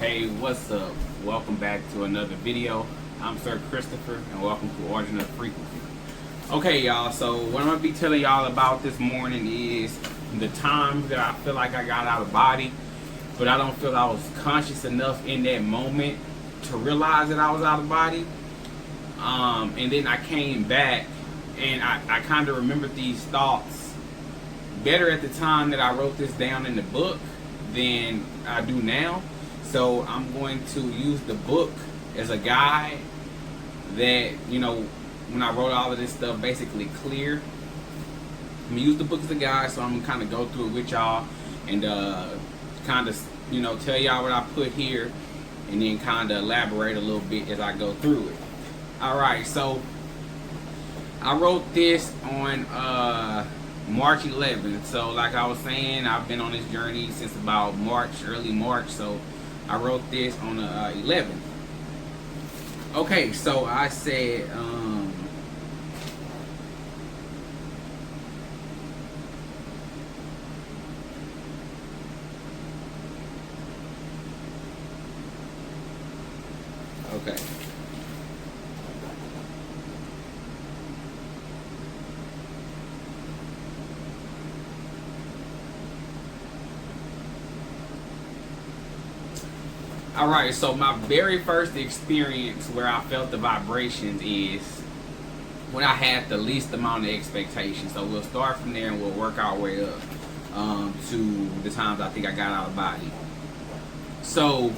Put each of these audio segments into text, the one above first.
Hey, what's up? Welcome back to another video. I'm Sir Christopher, and welcome to Origin of Frequency. Okay, y'all, so what I'm going to be telling y'all about this morning is the times that I feel like I got out of body, but I don't feel I was conscious enough in that moment to realize that I was out of body. And then I came back, and I kind of remembered these thoughts better at the time that I wrote this down in the book than I do now. So I'm going to use the book as a guide that, you know, when I wrote all of this stuff basically clear. I'm going to use the book as a guide, so I'm going to kind of go through it with y'all and kind of, you know, tell y'all what I put here and then kind of elaborate a little bit as I go through it. Alright, so I wrote this on March 11th. So like I was saying, I've been on this journey since about March, early March. So I wrote this on the 11th. Okay, so I said, okay. Alright, so my very first experience where I felt the vibrations is when I had the least amount of expectations. So we'll start from there and we'll work our way up to the times I think I got out of body. So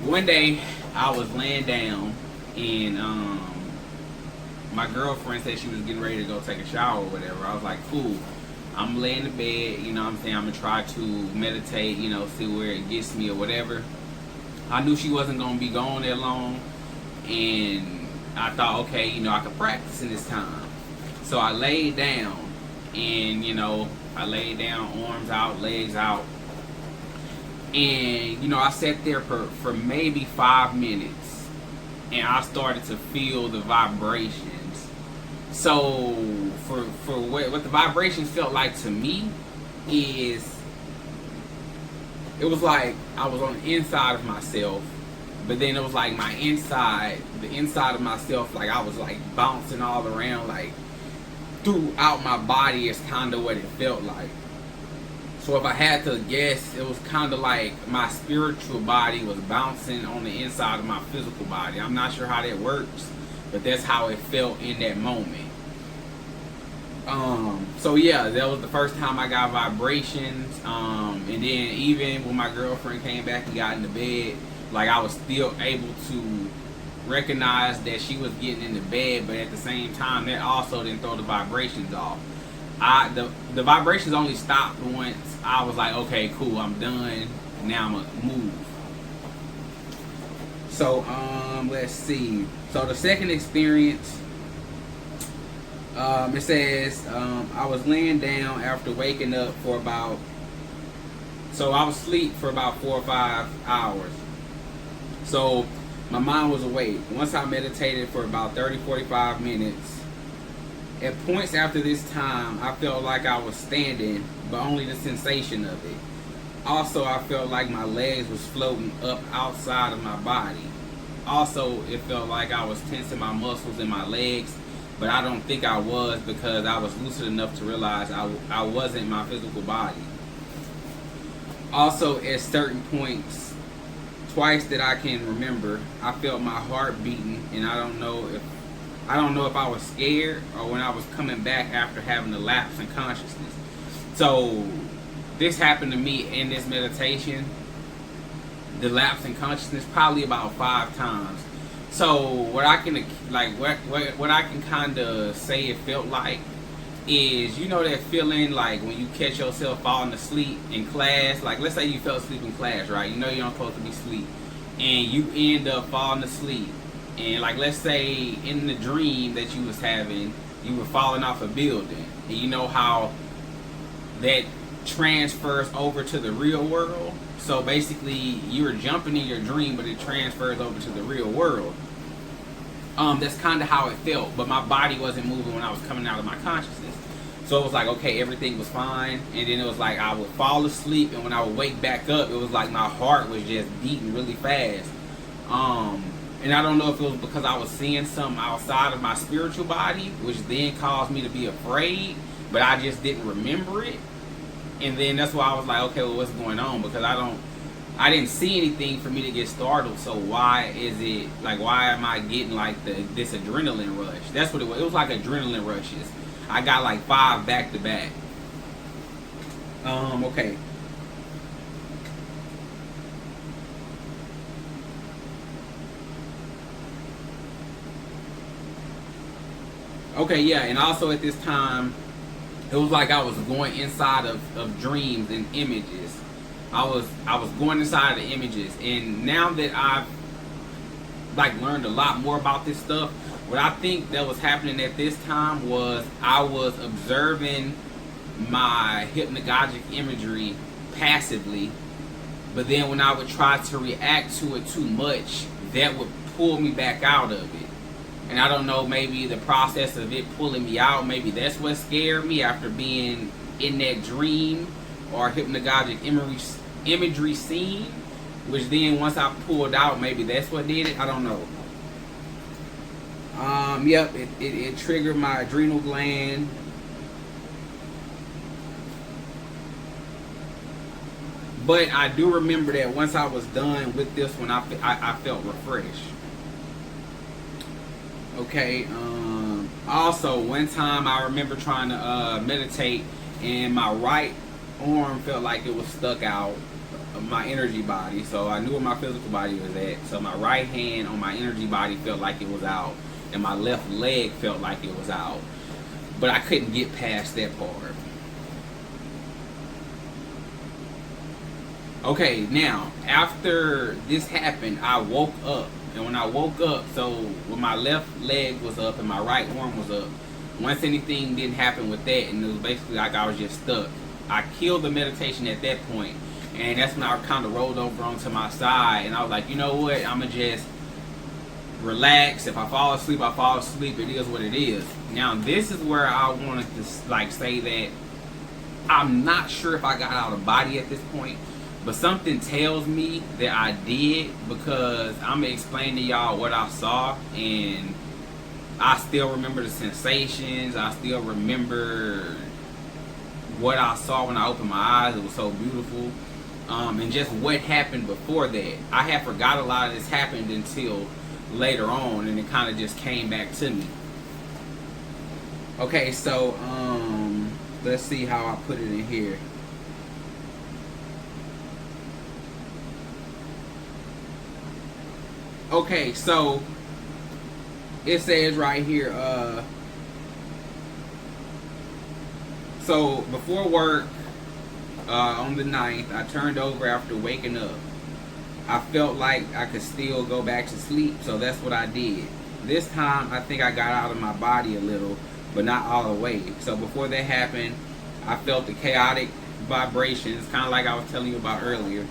one day I was laying down and my girlfriend said she was getting ready to go take a shower or whatever. I was like, cool. I'm laying in bed, you know what I'm saying, I'm going to try to meditate, you know, see where it gets me or whatever. I knew she wasn't going to be gone that long, and I thought, okay, you know, I could practice in this time. So I laid down, and, you know, I laid down, arms out, legs out, and, you know, I sat there for maybe 5 minutes, and I started to feel the vibrations. So for what the vibrations felt like to me is, it was like I was on the inside of myself, but then it was like my inside, the inside of myself, like I was like bouncing all around, like throughout my body is kind of what it felt like. So if I had to guess, it was kind of like my spiritual body was bouncing on the inside of my physical body. I'm not sure how that works, but that's how it felt in that moment. So yeah, that was the first time I got vibrations. And then even when my girlfriend came back and got in the bed, like I was still able to recognize that she was getting in the bed, but at the same time, that also didn't throw the vibrations off. The vibrations only stopped once I was like, okay, cool, I'm done. Now I'm gonna move. So let's see. So the second experience, it says I was laying down after waking up for about, so I was asleep for about 4 or 5 hours. So my mind was awake. Once I meditated for about 30-45 minutes. At points after this time, I felt like I was standing, but only the sensation of it. Also, I felt like my legs was floating up outside of my body. Also, it felt like I was tensing my muscles in my legs, but I don't think I was, because I was lucid enough to realize I wasn't my physical body. Also, at certain points, twice that I can remember, I felt my heart beating, and I don't know if I was scared or when I was coming back after having a lapse in consciousness. So this happened to me in this meditation, the lapse in consciousness, probably about 5 times. So what I can what I can kind of say it felt like is, you know that feeling like when you catch yourself falling asleep in class. Like let's say you fell asleep in class, right? You know you're not supposed to be asleep, and you end up falling asleep. And like let's say in the dream that you was having, you were falling off a building, and you know how that transfers over to the real world. So basically you were jumping in your dream, but it transfers over to the real world. That's kind of how it felt, but my body wasn't moving when I was coming out of my consciousness. So it was like, okay, everything was fine. And then it was like I would fall asleep, and when I would wake back up, it was like my heart was just beating really fast. And I don't know if it was because I was seeing something outside of my spiritual body, which then caused me to be afraid, but I just didn't remember it. And then that's why I was like, okay, well, what's going on? Because I didn't see anything for me to get startled. So why is it, like, why am I getting like this adrenaline rush? That's what it was. It was like adrenaline rushes. I got like 5 back to back. Okay. Okay, yeah, and also at this time, it was like I was going inside of dreams and images. I was going inside of the images, and now that I've like learned a lot more about this stuff, what I think that was happening at this time was I was observing my hypnagogic imagery passively, but then when I would try to react to it too much, that would pull me back out of it. And I don't know, maybe the process of it pulling me out, maybe that's what scared me after being in that dream or hypnagogic imagery scene, which then once I pulled out, maybe that's what did it. I don't know. Yep, it triggered my adrenal gland. But I do remember that once I was done with this one, I felt refreshed. Okay, also one time I remember trying to meditate, and my right arm felt like it was stuck out of my energy body. So I knew where my physical body was at. So my right hand on my energy body felt like it was out, and my left leg felt like it was out. But I couldn't get past that part. Okay, now after this happened, I woke up. And when I woke up, so when my left leg was up and my right arm was up, once anything didn't happen with that, and it was basically like I was just stuck, I killed the meditation at that point. And that's when I kind of rolled over onto my side, and I was like, you know what, I'm going to just relax. If I fall asleep, I fall asleep. It is what it is. Now, this is where I wanted to like say that I'm not sure if I got out of body at this point. But something tells me that I did, because I'm going to explain to y'all what I saw, and I still remember the sensations. I still remember what I saw when I opened my eyes. It was so beautiful. And just what happened before that. I had forgot a lot of this happened until later on, and it kind of just came back to me. Okay, so let's see how I put it in here. Okay, so it says right here, so before work on the 9th, I turned over after waking up. I felt like I could still go back to sleep, so that's what I did. This time, I think I got out of my body a little, but not all the way. So before that happened, I felt the chaotic vibrations, kind of like I was telling you about earlier,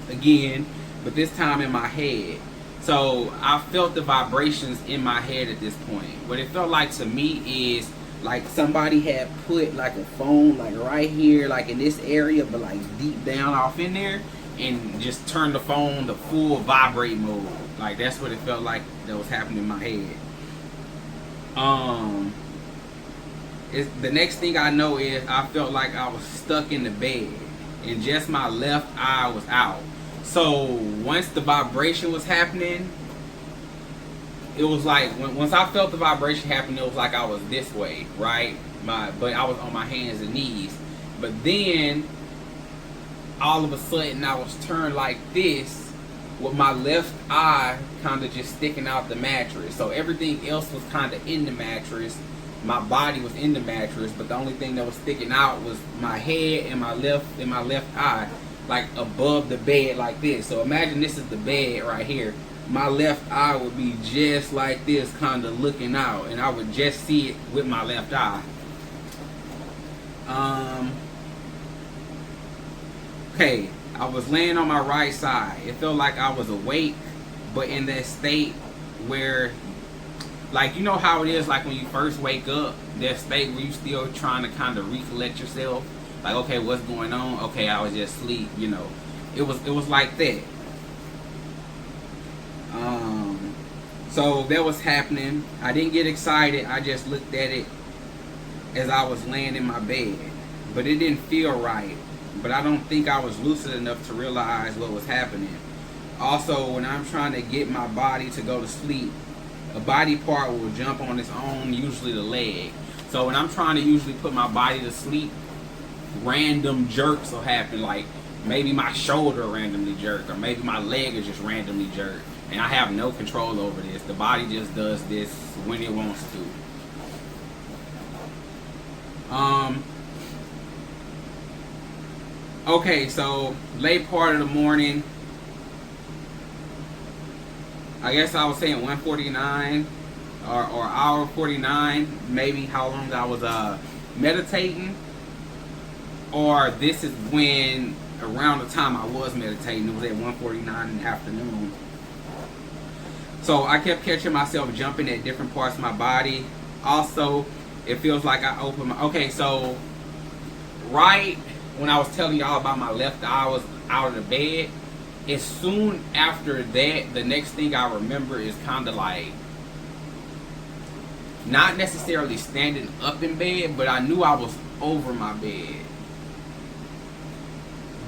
again, but this time in my head. So I felt the vibrations in my head at this point. What it felt like to me is like somebody had put like a phone like right here, like in this area, but like deep down off in there, and just turned the phone to full vibrate mode. Like that's what it felt like that was happening in my head. The next thing I know is I felt like I was stuck in the bed, and just my left eye was out. So once the vibration was happening, it was like once I felt the vibration happen, it was like I was this way, right? But I was on my hands and knees. But then all of a sudden I was turned like this, with my left eye kind of just sticking out the mattress. So everything else was kind of in the mattress. My body was in the mattress, but the only thing that was sticking out was my head and my left eye, like above the bed like this. So imagine this is the bed right here. My left eye would be just like this, kind of looking out, and I would just see it with my left eye. Okay, I was laying on my right side. It felt like I was awake, but in that state where like, you know how it is, like when you first wake up, that state where you still trying to kind of recollect yourself, like, okay, what's going on? Okay, I was just asleep, you know. It was like that. So that was happening. I didn't get excited. I just looked at it as I was laying in my bed, but it didn't feel right. But I don't think I was lucid enough to realize what was happening. Also, when I'm trying to get my body to go to sleep, a body part will jump on its own, usually the leg. So when I'm trying to usually put my body to sleep, random jerks will happen, like maybe my shoulder randomly jerk, or maybe my leg is just randomly jerked, and I have no control over this. The body just does this when it wants to. Okay, so late part of the morning, I guess I was saying 1:49 or hour 49, maybe how long I was meditating, or this is when around the time I was meditating, it was at 1:49 in the afternoon. So I kept catching myself jumping at different parts of my body. Also, it feels like I opened my, okay, so right when I was telling y'all about my left eye was out of the bed, as soon after that, the next thing I remember is kind of like, not necessarily standing up in bed, but I knew I was over my bed.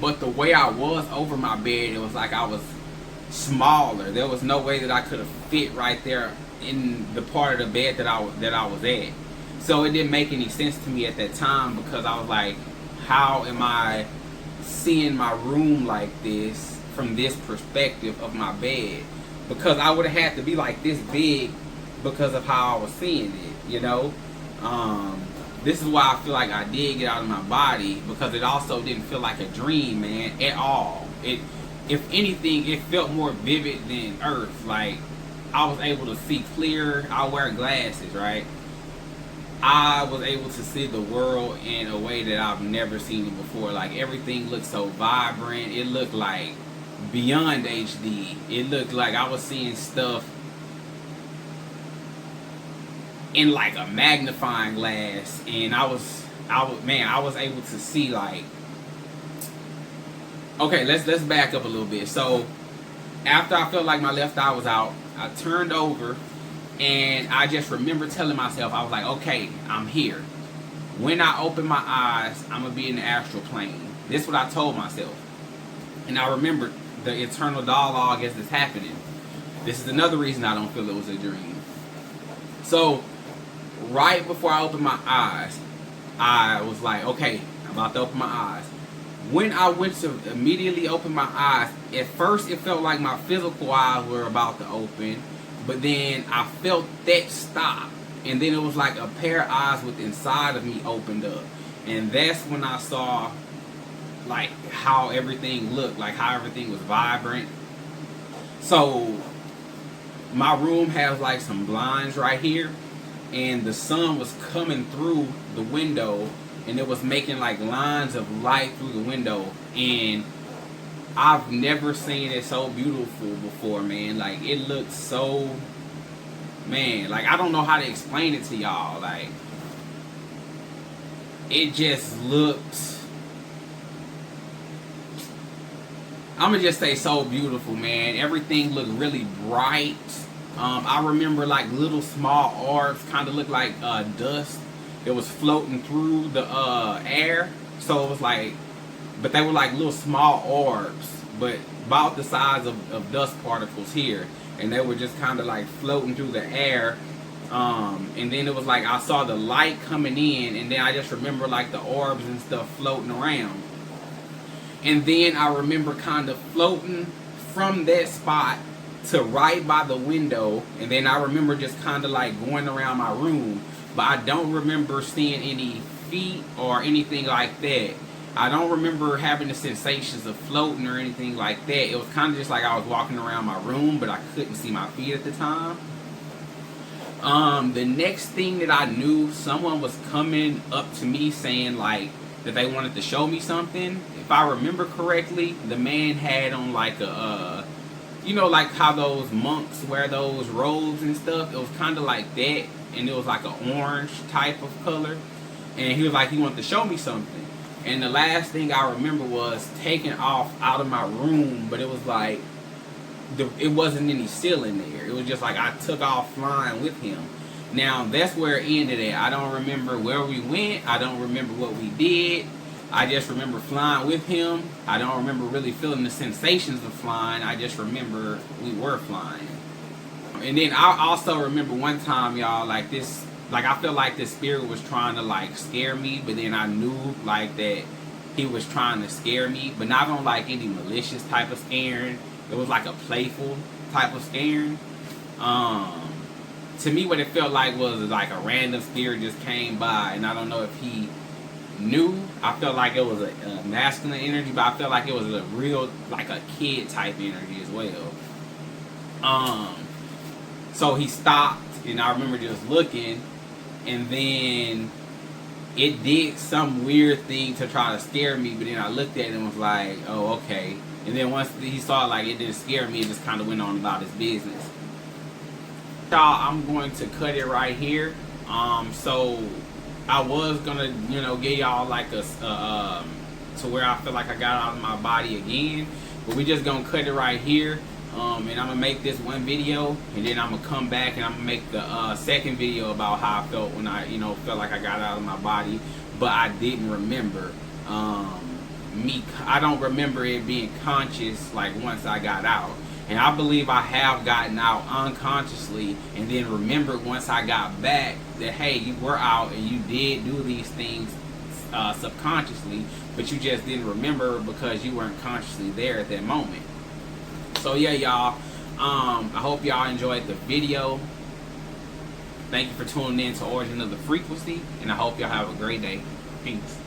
But the way I was over my bed, it was like I was smaller. There was no way that I could have fit right there in the part of the bed that I was at. So it didn't make any sense to me at that time, because I was like, how am I seeing my room like this from this perspective of my bed? Because I would have had to be like this big because of how I was seeing it, you know. This is why I feel like I did get out of my body, because it also didn't feel like a dream, man, at all. If anything, it felt more vivid than Earth. Like, I was able to see clear. I wear glasses, right? I was able to see the world in a way that I've never seen it before. Like, everything looked so vibrant. It looked like beyond HD. It looked like I was seeing stuff in like a magnifying glass, and I was able to see, like, okay, let's back up a little bit. So after I felt like my left eye was out, I turned over, and I just remember telling myself, I was like, okay, I'm here. When I open my eyes, I'm gonna be in the astral plane. This is what I told myself. And I remember the internal dialogue as it's happening. This is another reason I don't feel it was a dream. So right before I opened my eyes, I was like, okay, I'm about to open my eyes. When I went to immediately open my eyes, at first it felt like my physical eyes were about to open, but then I felt that stop, and then it was like a pair of eyes with inside of me opened up, and that's when I saw like how everything looked, like how everything was vibrant. So my room has like some blinds right here, and the sun was coming through the window, and it was making like lines of light through the window, and I've never seen it so beautiful before, man. Like, it looked so, man, like, I don't know how to explain it to y'all. Like, it just looked, I'm gonna just say so beautiful, man. Everything looked really bright. I remember like little small orbs, kind of looked like dust. It was floating through the air, so it was like, but they were like little small orbs, but about the size of dust particles here, and they were just kind of like floating through the air. And then it was like I saw the light coming in, and then I just remember like the orbs and stuff floating around. And then I remember kind of floating from that spot to right by the window, and then I remember just kind of like going around my room, but I don't remember seeing any feet or anything like that. I don't remember having the sensations of floating or anything like that. It was kind of just like I was walking around my room, but I couldn't see my feet at the time. The next thing that I knew, someone was coming up to me saying like that they wanted to show me something. If I remember correctly, the man had on like a you know, like how those monks wear those robes and stuff. It was kind of like that, and it was like an orange type of color. And he was like, he wanted to show me something. And the last thing I remember was taking off out of my room, but it was like, it wasn't any ceiling there. It was just like I took off flying with him. Now, that's where it ended at. I don't remember where we went. I don't remember what we did. I just remember flying with him. I don't remember really feeling the sensations of flying. I just remember we were flying. And then I also remember one time, y'all, like this, like I felt like the spirit was trying to like scare me, but then I knew like that he was trying to scare me, but not on like any malicious type of scaring. It was like a playful type of scaring. To me, what it felt like was like a random spirit just came by, and I don't know if he knew. I felt like it was a masculine energy, but I felt like it was a real, like a kid type energy as well. So he stopped, and I remember just looking, and then it did some weird thing to try to scare me, but then I looked at it and was like, oh, okay. And then once he saw like it didn't scare me, it just kind of went on about his business. Y'all, I'm going to cut it right here. So I was gonna, you know, give y'all like a to where I feel like I got out of my body again, but we just gonna cut it right here. And I'm gonna make this one video, and then I'm gonna come back and I'm gonna make the second video about how I felt when I, you know, felt like I got out of my body, but I didn't remember I don't remember it being conscious like once I got out. And I believe I have gotten out unconsciously and then remembered once I got back that, hey, you were out and you did do these things subconsciously, but you just didn't remember because you weren't consciously there at that moment. So yeah, y'all, I hope y'all enjoyed the video. Thank you for tuning in to Origin of the Frequency, and I hope y'all have a great day. Peace.